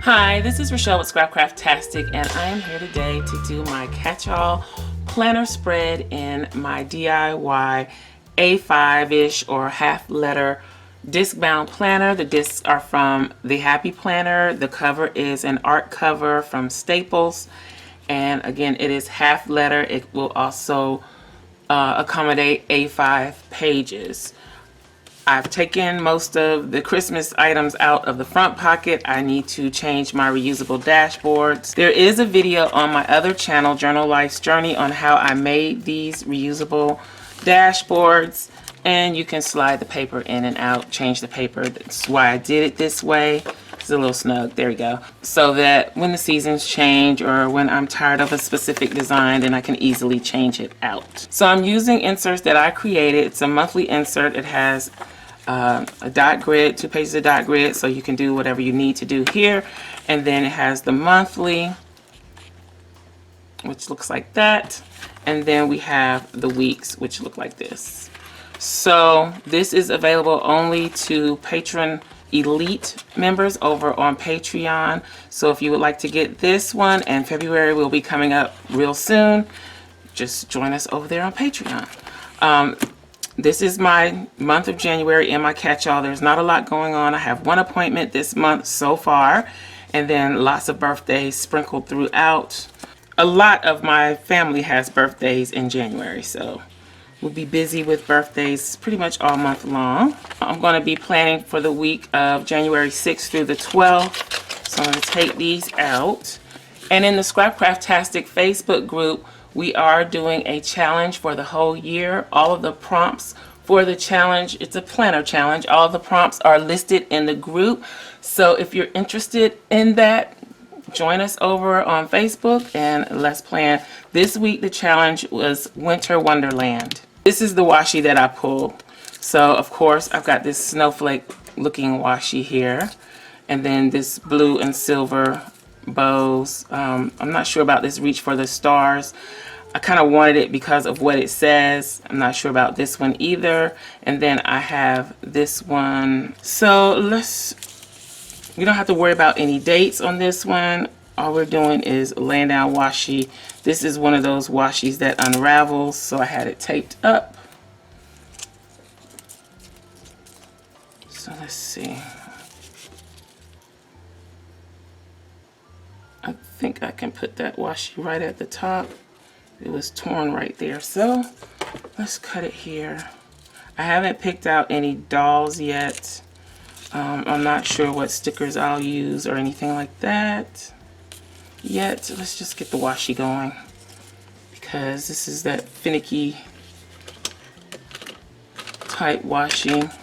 Hi, this is Rachelle with Scrapcraftastic, and I am here today to do my catch-all planner spread in my DIY A5-ish or half-letter disc-bound planner. The discs are from the Happy Planner. The cover is an art cover from Staples, and again, it is half-letter. It will also accommodate A5 pages. I've taken most of the Christmas items out of the front pocket. I need to change my reusable dashboards. There is a video on my other channel, Journal Life's Journey, on how I made these reusable dashboards. And you can slide the paper in and out, change the paper. That's why I did it this way. It's a little snug, there we go. So that when the seasons change or when I'm tired of a specific design, then I can easily change it out. So I'm using inserts that I created. It's a monthly insert. It has a dot grid, 2 pages of dot grid, so you can do whatever you need to do here. And then it has the monthly, which looks like that. And then we have the weeks, which look like this. So this is available only to Patron Elite members over on Patreon. So if you would like to get this one, and February will be coming up real soon, just join us over there on Patreon. This is my month of January in my catch-all. There's not a lot going on. I have one appointment this month so far, and then lots of birthdays sprinkled throughout. A lot of my family has birthdays in January, so we'll be busy with birthdays pretty much all month long. I'm going to be planning for the week of January 6th through the 12th, so I'm going to take these out. And in the Scrapcraftastic Facebook group, we are doing a challenge for the whole year. All of the prompts for the challenge, it's a planner challenge. All of the prompts are listed in the group. So if you're interested in that, join us over on Facebook and let's plan. This week the challenge was Winter Wonderland. This is the washi that I pulled. So of course I've got this snowflake looking washi here, and then this blue and silver bows. I'm not sure about this Reach for the Stars. I kind of wanted it because of what it says. I'm not sure about this one either. And then I have this one. So we don't have to worry about any dates on this one. All we're doing is laying down washi. This is one of those washis that unravels, so I had it taped up. So let's see. I think I can put that washi right at the top. It was torn right there, so let's cut it here. I haven't picked out any dolls yet. I'm not sure what stickers I'll use or anything like that yet. Let's just get the washi going, because this is that finicky type washi.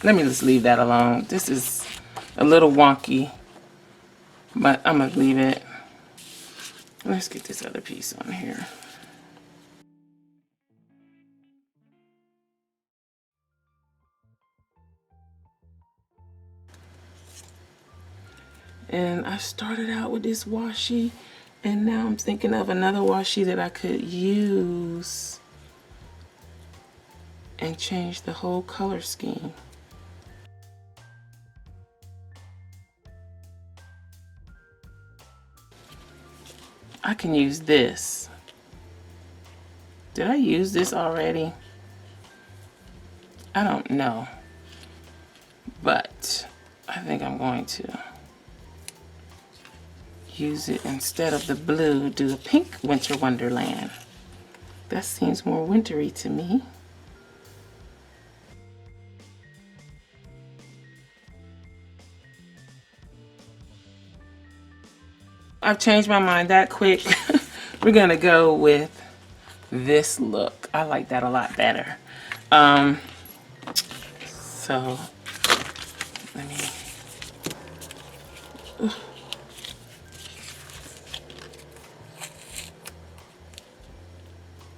Let me just leave that alone. This is a little wonky, but I'm gonna leave it. Let's get this other piece on here. And I started out with this washi, and now I'm thinking of another washi that I could use and change the whole color scheme. I can use this. Did I use this already? I don't know. But I think I'm going to use it instead of the blue, do a pink Winter Wonderland. That seems more wintry to me. I've changed my mind that quick. We're gonna go with this look. I like that a lot better. So let me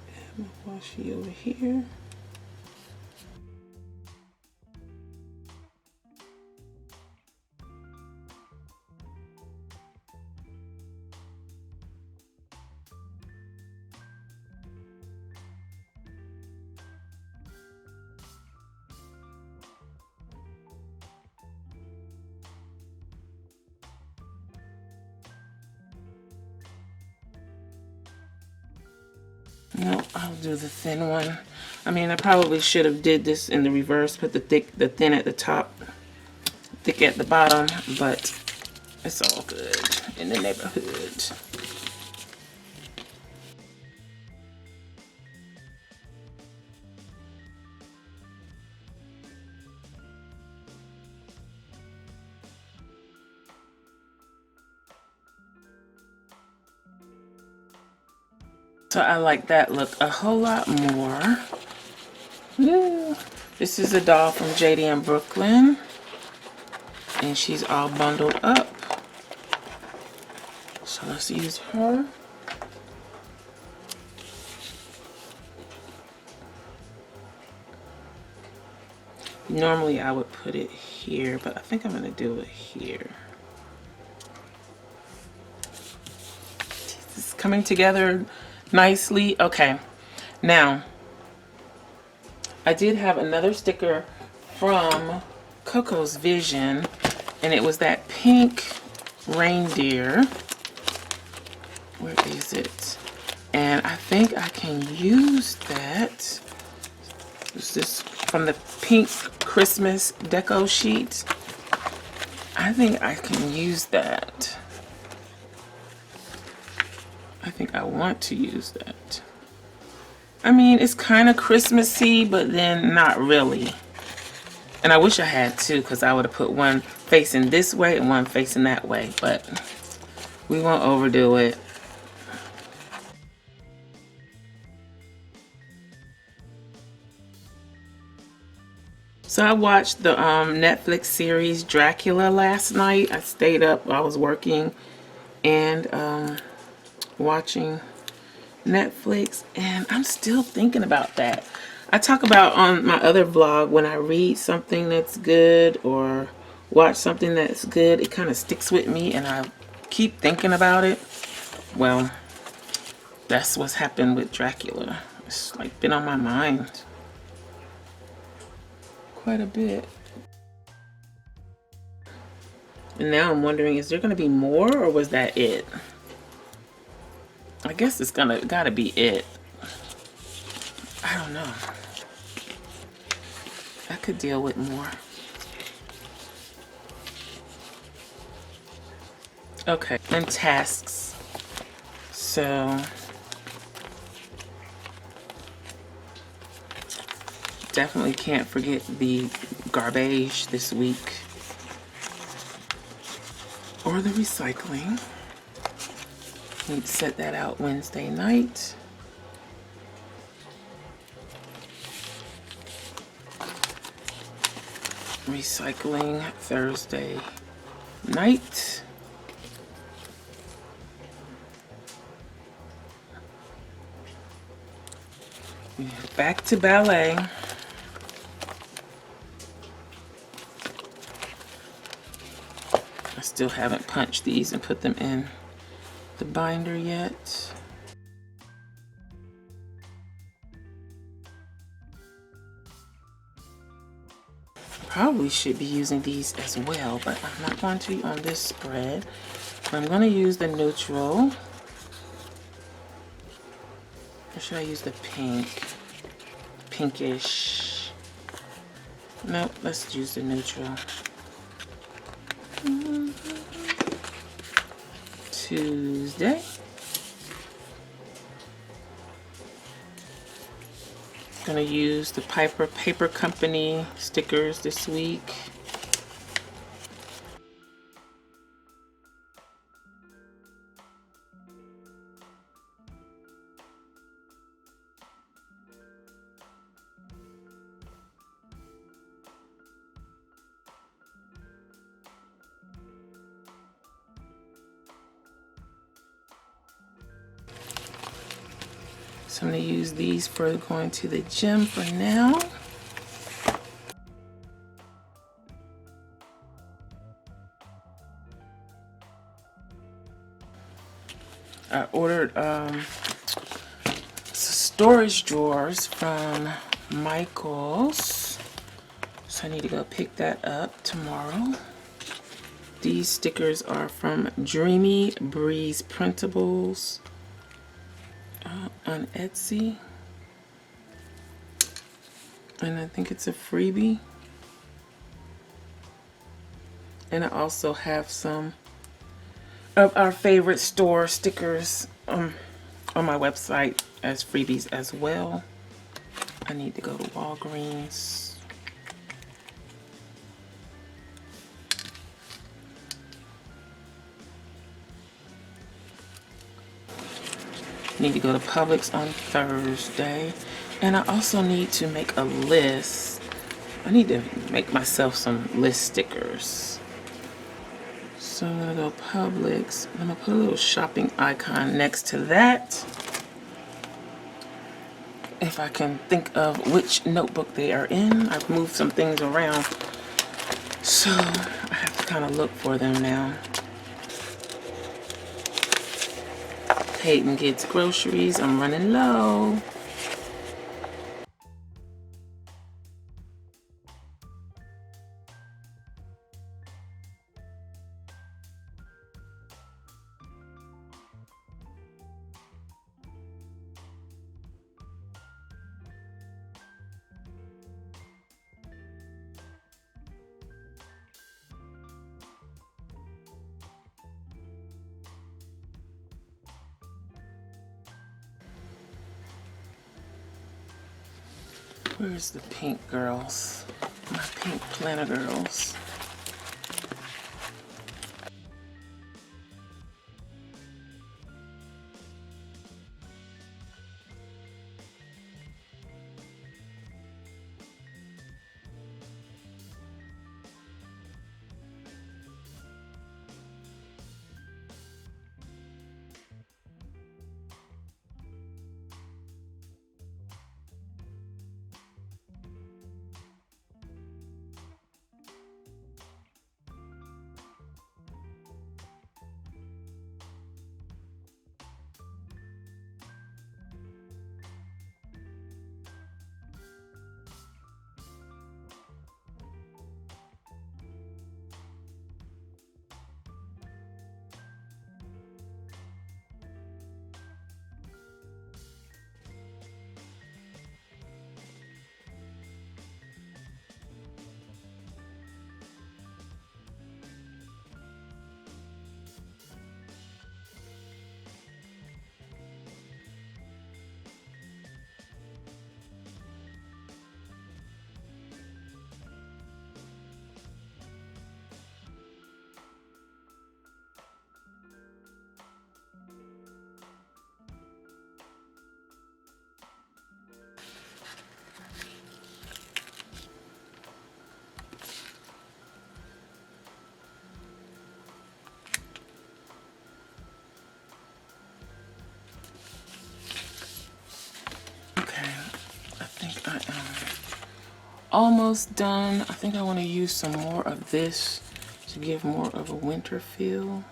add my washi over here. No, I'll do the thin one. I mean, I probably should have did this in the reverse, put the thin at the top, thick at the bottom, but it's all good in the neighborhood. So I like that look a whole lot more. Woo. This is a doll from JD in Brooklyn, and she's all bundled up. So let's use her. Normally I would put it here, but I think I'm gonna do it here. This is coming together nicely. Okay, now I did have another sticker from Coco's Vision, and it was that pink reindeer. Where is it? And I think I can use that. Is this from the pink Christmas deco sheet? I think I can use that. I think I want to use that. I mean, it's kind of Christmassy, but then not really. And I wish I had two, because I would have put one facing this way and one facing that way, but we won't overdo it. So I watched the Netflix series Dracula last night. I stayed up, I was working and watching Netflix, and I'm still thinking about that. I talk about on my other vlog, when I read something that's good or watch something that's good, it kind of sticks with me and I keep thinking about it. Well, that's what's happened with Dracula. It's like been on my mind quite a bit. And now I'm wondering, is there going to be more, or was that it? I guess it's gotta be it. I don't know. I could deal with more. Okay, and tasks. So definitely can't forget the garbage this week, or the recycling. Need to set that out Wednesday night. Recycling Thursday night. Back to ballet. I still haven't punched these and put them in the binder yet. Probably should be using these as well, but I'm not going to on this spread. I'm going to use the neutral. Or should I use the pink? Pinkish. Nope, let's use the neutral. Tuesday. Gonna use the Piper Paper Company stickers this week. So I'm going to use these for going to the gym for now. I ordered storage drawers from Michael's. So I need to go pick that up tomorrow. These stickers are from Dreamy Breeze Printables. on Etsy. And I think it's a freebie. And I also have some of our favorite store stickers on my website as freebies as well. I need to go to Walgreens. Need to go to Publix on Thursday. And I also need to make a list. I need to make myself some list stickers. So I'm gonna go Publix. I'm gonna put a little shopping icon next to that. If I can think of which notebook they are in. I've moved some things around, so I have to kind of look for them now. Peyton gets groceries. I'm running low. Where's the pink girls? My pink planner girls. Almost done. I think I want to use some more of this to give more of a winter feel.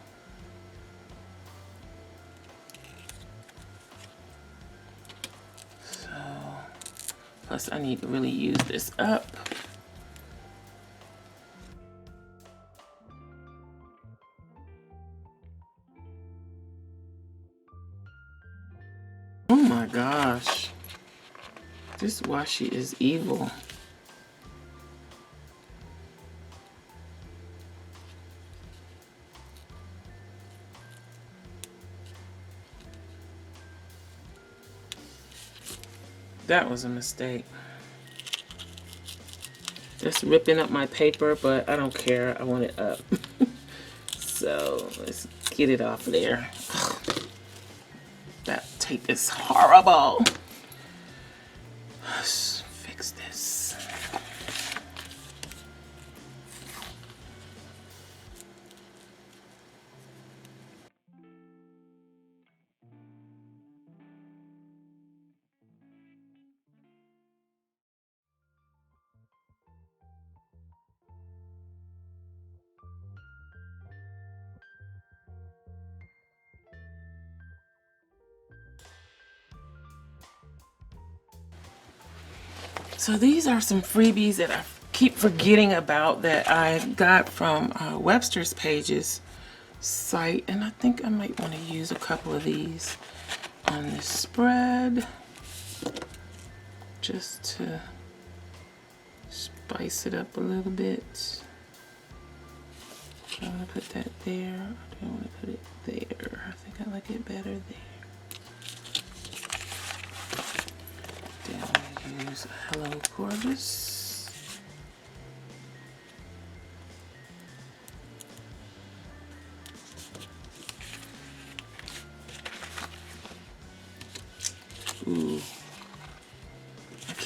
So, plus I need to really use this up. Oh my gosh. This washi is evil. That was a mistake. Just ripping up my paper, but I don't care. I want it up. So let's get it off there. That tape is horrible. Let's fix this. So these are some freebies that I keep forgetting about that I got from Webster's Pages site, and I think I might want to use a couple of these. on this spread just to spice it up a little bit. I want to put that there. I don't want to put it there. I think I like it better there. Then I'm going to use Hello Gorgeous. Ooh.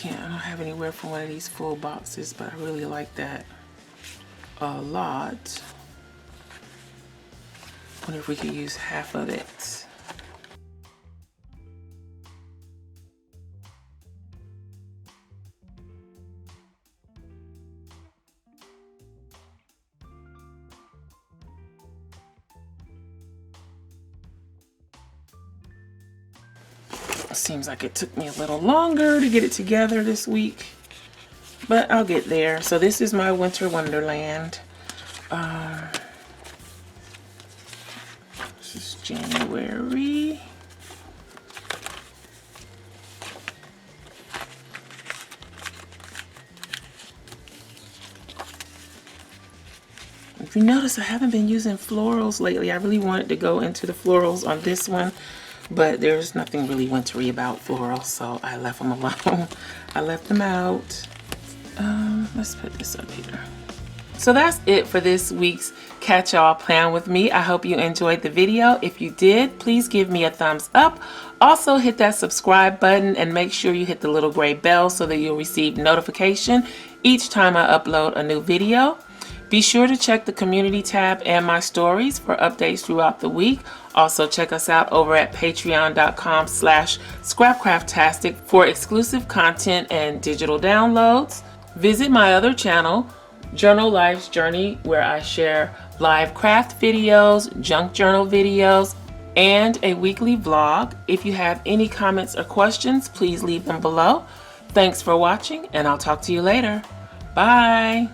I don't have anywhere for one of these full boxes, but I really like that a lot. Wonder if we could use half of it. Seems like it took me a little longer to get it together this week, but I'll get there. So this is my winter wonderland. This is January. If you notice, I haven't been using florals lately. I really wanted to go into the florals on this one, but there's nothing really wintry about florals, so I left them alone. I left them out. Let's put this up here. So that's it for this week's Catch All Plan with me. I hope you enjoyed the video. If you did, please give me a thumbs up. Also hit that subscribe button and make sure you hit the little gray bell so that you'll receive notification each time I upload a new video. Be sure to check the community tab and my stories for updates throughout the week. Also check us out over at patreon.com/Scrapcraftastic for exclusive content and digital downloads. Visit my other channel, Journal Life's Journey, where I share live craft videos, junk journal videos, and a weekly vlog. If you have any comments or questions, please leave them below. Thanks for watching, and I'll talk to you later. Bye.